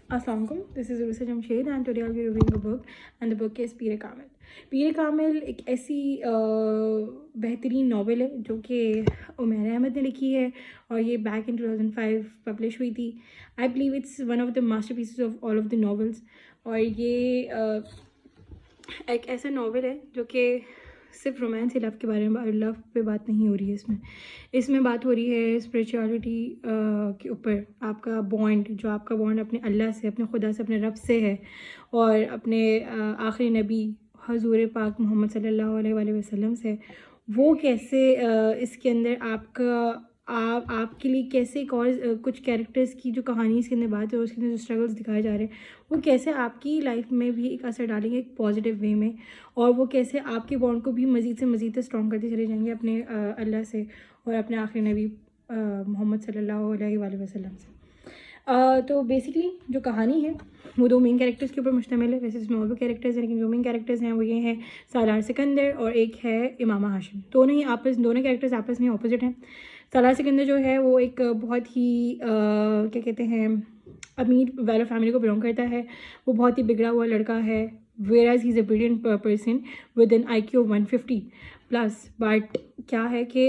Assalamu alaikum, this is Ursa Jamshed and today I'll be reviewing a book and the book is Peer Kamil. पीर कामिल एक ऐसी बेहतरीन novel है जो कि उमैर अहमद ने लिखी है और ये बैक इन 2005 पब्लिश हुई थी. I believe it's one of the master pieces of all of the novels. और ये एक ऐसा नावल है जो कि सिर्फ रोमांस या लव के बारे में, लव पे बात नहीं हो रही है. इसमें बात हो रही है स्पिरिचुअलिटी के ऊपर. आपका बॉन्ड, जो आपका बॉन्ड अपने अल्लाह से, अपने खुदा से, अपने रब से है और अपने आखिरी नबी हजूर पाक मोहम्मद सल्लल्लाहु अलैहि वसल्लम से, वो कैसे इसके अंदर आपके लिए कैसे एक और कुछ कैरेक्टर्स की जो कहानी इसके अंदर बात है, उसके अंदर जो स्ट्रगल्स दिखाए जा रहे हैं, वो कैसे आपकी लाइफ में भी एक असर डालेंगे एक पॉजिटिव वे में, और वो कैसे आपके बॉन्ड को भी मज़ीद से मज़ीद स्ट्रॉन्ग करते चले जाएंगे अपने अल्लाह से और अपने आखिरी नबी मोहम्मद सल्लल्लाहु अलैहि वसल्लम से. तो बेसिकली जो कहानी है वो दो मेन कैरेक्टर्स के ऊपर मुश्तमिल है. वैसे इसमें और भी कैरेक्टर्स हैं, लेकिन जो मेन कैरेक्टर्स हैं वो ये हैं सालार सिकंदर और एक है इमामा हाशिम. दोनों कैरेक्टर्स आपस में ऑपोजिट हैं. सालार सिकंदर जो है वो एक बहुत ही क्या कहते हैं, अमीर वेल फैमिली को बिलोंग करता है. वो बहुत ही बिगड़ा हुआ लड़का है. whereas he's a brilliant person with an IQ of 150+. But क्या है कि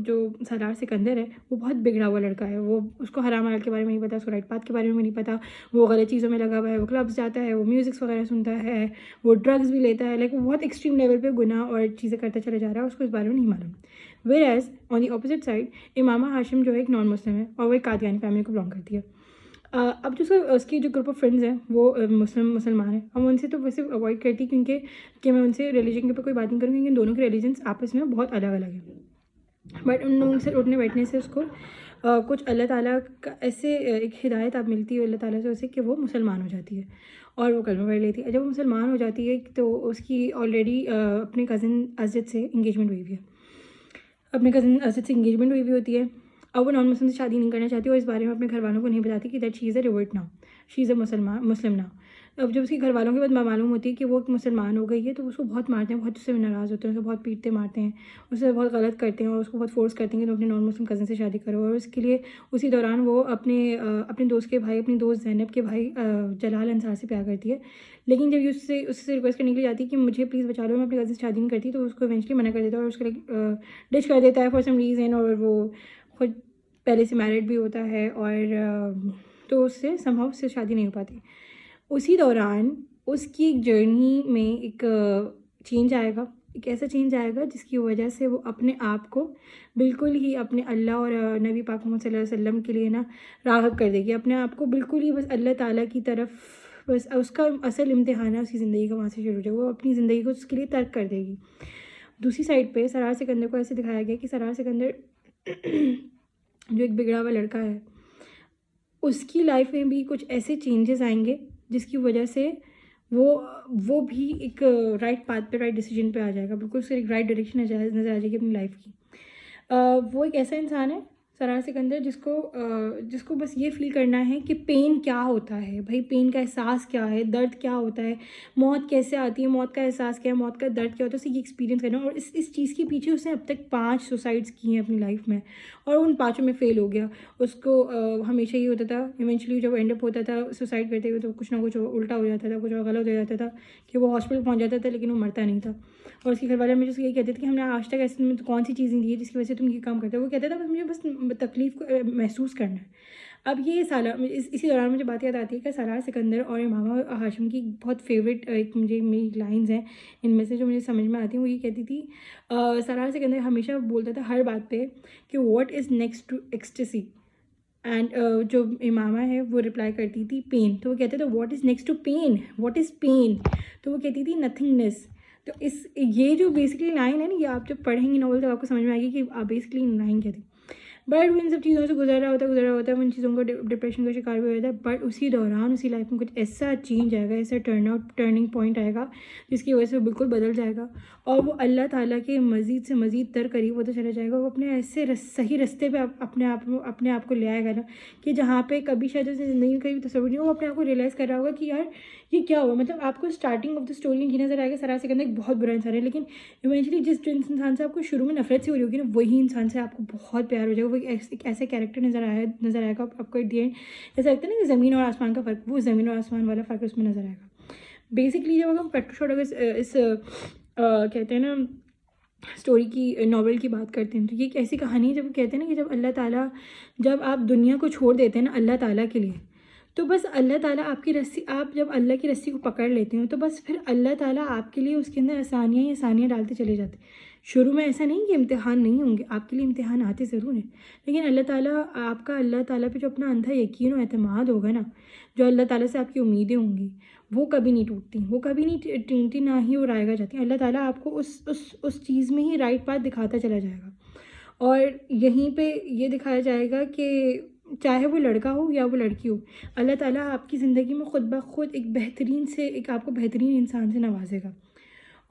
जो सालार सिकंदर है वो बहुत बिगड़ा हुआ लड़का है. वो उसको हराम हलाल के बारे में नहीं पता, उसको राइट पाथ के बारे में नहीं पता. वो गलत चीज़ों में लगा हुआ है. वो क्लब्स जाता है, वो म्यूज़िक्स वगैरह सुनता है, वो ड्रग्स भी लेता है. लाइक वो बहुत एक्सट्रीम लेवल पे गुनाह और चीज़ें करता चला जा रहा है. उसको इस बारे में नहीं मालूम. whereas on the opposite side Imama Hashim जो है एक नॉन मुस्लिम है और वो एक कादियानी फैमिली को बिलोंग करती है. अब जो उसकी जो ग्रुप ऑफ फ्रेंड्स हैं वो मुसलमान हैं. हम उनसे तो वैसे अवॉइड करती क्योंकि मैं उनसे रिलीजन के ऊपर कोई बात नहीं करूँगी, क्योंकि दोनों के रिलीजन्स आपस में बहुत अलग अलग हैं. बट उन लोगों से उठने बैठने से उसको कुछ अल्लाह ताला का ऐसे एक हिदायत आप मिलती है अल्लाह ताला से उसे कि वो मुसलमान हो जाती है और वो कलमा पढ़ लेती है. जब वो मुसलमान हो जाती है तो उसकी ऑलरेडी अपने कज़न अज़द से इंगेजमेंट हुई हुई है. होती है. अब वो नॉन मुस्लिम से शादी नहीं करना चाहती और इस बारे में अपने घर वालों को नहीं बताती कि that she is a revert now, she is a Muslim now. अब जब उसके घर वालों के बाद मालूम होती है कि वो मुसलमान हो गई है तो उसको बहुत मारते हैं, बहुत उससे नाराज़ होते हैं, उसको बहुत पीटते मारते हैं, उससे बहुत गलत करते हैं और उसको बहुत फोर्स करते हैं कि तुम अपने नॉन मुस्लिम कज़न से शादी करो. और उसके लिए उसी दौरान वो अपने दोस्त के भाई, अपनी दोस्त ज़ैनब के भाई जलाल अंसार से प्यार करती है. लेकिन जब उससे रिक्वेस्ट करने के लिए जाती है कि मुझे प्लीज़ बचा लो, मैं अपनी कज़न से शादी नहीं करती, तो उसको इवेंचुअली मना कर देता है और उसको डिश कर देता है फॉर सम रीज़न. और वो खुद पहले से मैरिड भी होता है और तो उससे समहाउ उससे शादी नहीं हो पाती. उसी दौरान उसकी एक जर्नी में एक चेंज आएगा, एक ऐसा चेंज आएगा जिसकी वजह से वो अपने आप को बिल्कुल ही अपने अल्लाह और नबी पाक मोहम्मद सल्लल्लाहु अलैहि वसल्लम के लिए ना राग़ब कर देगी. अपने आप को बिल्कुल ही बस अल्लाह ताला की तरफ, बस उसका असल इम्तिहान है उसकी ज़िंदगी का, वहाँ से शुरू हो जाएगा. वो अपनी ज़िंदगी को उसके लिए तर्क कर देगी. दूसरी साइड पे सालार सिकंदर को ऐसे दिखाया गया कि सालार सिकंदर जो एक बिगड़ा हुआ लड़का है, उसकी लाइफ में भी कुछ ऐसे चेंजेस आएंगे जिसकी वजह से वो भी एक राइट पाथ पे, राइट डिसीजन पे आ जाएगा. बिल्कुल उससे एक राइट डायरेक्शन नज़र आ जाएगी अपनी लाइफ की. वो एक ऐसा इंसान है सालार सिकंदर जिसको बस ये फील करना है कि पेन क्या होता है भाई, पेन का एहसास क्या है, दर्द क्या होता है, मौत कैसे आती है, मौत का एहसास क्या है, मौत का दर्द क्या होता है, उसे ये एक्सपीरियंस करना. और इस चीज़ के पीछे उसने अब तक 5 सुसाइड्स की हैं अपनी लाइफ में और उन 5 में फ़ेल हो गया. उसको हमेशा ये होता था, इवेंचुअली जब एंड अप होता था सुसाइड करते हुए तो कुछ ना कुछ उल्टा हो जाता था, कुछ और गलत हो जाता था कि वो हॉस्पिटल पहुँच जाता था लेकिन वो मरता नहीं था. और उसके घर वाले मुझे यही कहते थे कि हमने आज तक ऐसे में तो कौन सी चीज़ नहीं दी है जिसकी वजह से तुम ये काम करते हो. वो कहता था बस मुझे बस तकलीफ़ को महसूस करना है. अब ये इसी दौरान मुझे बात याद आती है कि सालार सिकंदर और इमामा हाशिम की बहुत फेवरेट एक मेरी लाइन्स हैं इनमें से जो मुझे समझ में आती हैं. वो ये कहती थी, सालार सिकंदर हमेशा बोलता था हर बात पे कि what is next to ecstasy, and जो इमामा है वो रिप्लाई करती थी पेन. तो वो कहते थे what is next to pain, what is pain, तो वो कहती थी नथिंगनेस. तो ये जो बेसिकली लाइन है ना, ये आप जब पढ़ेंगे नॉवल तो आपको समझ में आएगी कि आप बेसिकली लाइन क्या थी. बट वो इन सब चीज़ों से गुजर रहा होता है, वो इन चीज़ों को डिप्रेशन का शिकार भी हो जाता है. बट उसी दौरान उसकी लाइफ में कुछ ऐसा चेंज आएगा, ऐसा टर्निंग पॉइंट आएगा जिसकी वजह से वो बिल्कुल बदल जाएगा और वो अल्लाह ताला के मज़ीद से मज़ीद तर करीब होता चला जाएगा. वो अपने ऐसे सही रास्ते पे अपने आप को ले आएगा ना कि जहाँ पे कभी शायद उसे ज़िंदगी में कभी तस्वीर नहीं हो, वो अपने आप को रियलाइज़ कर रहा होगा कि यार ये क्या हुआ. मतलब आपको स्टार्टिंग ऑफ द स्टोरी ये नज़र आएगा सालार सिकंदर एक बहुत बुरा इंसान है, लेकिन इवेंचुअली जिस इंसान से आपको शुरू में नफरत से हो रही होगी ना, वही इंसान से आपको बहुत प्यार हो जाएगा, وہ ایک ایسا کیریکٹر نظر آئے گا آپ کو ایٹ دی اینڈ. ایسا لگتا ہے نا کہ زمین اور آسمان کا فرق, وہ زمین اور آسمان والا فرق اس میں نظر آئے گا. بیسکلی جب ہم پیٹرو شوڈو اس کہتے ہیں نا اسٹوری کی, ناول کی بات کرتے ہیں, تو یہ ایک ایسی کہانی ہے جب کہتے ہیں نا کہ جب اللہ تعالیٰ, جب آپ دنیا کو چھوڑ دیتے ہیں نا اللہ تعالیٰ کے لیے, تو بس اللہ تعالیٰ آپ کی رسی, آپ جب اللہ کی رسی کو پکڑ لیتے ہیں تو بس پھر اللہ تعالیٰ آپ کے لیے اس کے اندر آسانیاں ہی آسانیاں ڈالتے چلے جاتے ہیں. شروع میں ایسا نہیں کہ امتحان نہیں ہوں گے, آپ کے لیے امتحان آتے ضرور ہیں, لیکن اللہ تعالیٰ آپ کا اللہ تعالیٰ پہ جو اپنا اندھا یقین و اعتماد ہوگا نا, جو اللہ تعالیٰ سے آپ کی امیدیں ہوں گی, وہ کبھی نہیں ٹوٹتی, وہ کبھی نہیں ٹوٹتی, نہ ہی وہ رائے گا جاتی. اللہ تعالیٰ آپ کو اس چیز میں ہی رائٹ پاتھ دکھاتا چلا جائے گا. اور یہیں پہ یہ دکھایا جائے گا کہ چاہے وہ لڑکا ہو یا وہ لڑکی ہو, اللہ تعالیٰ آپ کی زندگی میں خود بخود ایک بہترین سے, ایک آپ کو بہترین انسان سے نوازے گا.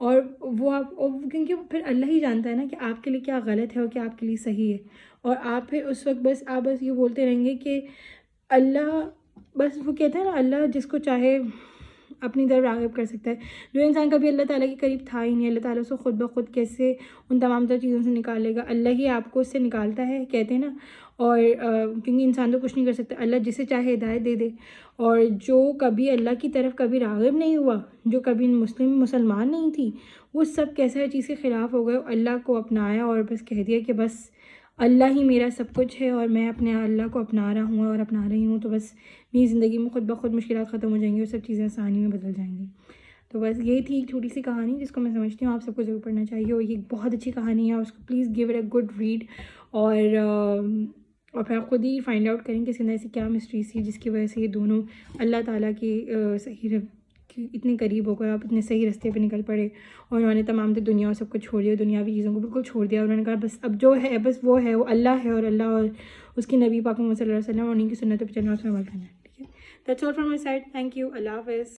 اور وہ آپ, کیونکہ پھر اللہ ہی جانتا ہے نا کہ آپ کے لیے کیا غلط ہے اور کیا آپ کے لیے صحیح ہے. اور آپ پھر اس وقت بس یہ بولتے رہیں گے کہ اللہ, بس وہ کہتے ہیں نا اللہ جس کو چاہے اپنی طرف راغب کر سکتا ہے. جو انسان کبھی اللہ تعالیٰ کے قریب تھا ہی نہیں, اللہ تعالیٰ سے خود بخود کیسے ان تمام تر چیزوں سے نکالے گا. اللہ ہی آپ کو اس سے نکالتا ہے, کہتے ہیں نا. اور کیونکہ انسان تو کچھ نہیں کر سکتا, اللہ جسے چاہے ہدایت دے دے. اور جو کبھی اللہ کی طرف کبھی راغب نہیں ہوا, جو کبھی مسلمان نہیں تھی, وہ سب کیسا ہے چیز کے خلاف ہو گئے, اللہ کو اپنایا اور بس کہہ دیا کہ بس اللہ ہی میرا سب کچھ ہے اور میں اپنے اللہ کو اپنا رہا ہوں اور اپنا رہی ہوں. تو بس میری زندگی میں خود بخود مشکلات ختم ہو جائیں گی اور سب چیزیں آسانی میں بدل جائیں گی. تو بس یہ تھی ایک چھوٹی سی کہانی جس کو میں سمجھتی ہوں آپ سب کو ضرور پڑھنا چاہیے. اور یہ بہت اچھی کہانی ہے, اور اس کو please give it a good read. اور پھر آپ خود ہی فائنڈ آؤٹ کریں کہ اس کے اندر ایسی کیا مسٹریز تھی جس کی وجہ سے یہ دونوں اللہ تعالیٰ کی صحیح اتنے قریب ہو گئے, آپ اتنے صحیح راستے پہ نکل پڑے. اور انہوں نے تمام دنیا اور سب کو چھوڑ دیا, دنیاوی چیزوں کو بالکل چھوڑ دیا. انہوں نے کہا بس اب جو ہے بس وہ ہے, وہ اللہ ہے, اور اللہ اور اس کی نبی پاک محمد صلی اللہ علیہ وسلم اور انہیں کی سنتوں پہ چلنا, اس میں عمل کرنا ہے. ٹھیک ہے, that's all from my side. Thank you. اللہ حافظ.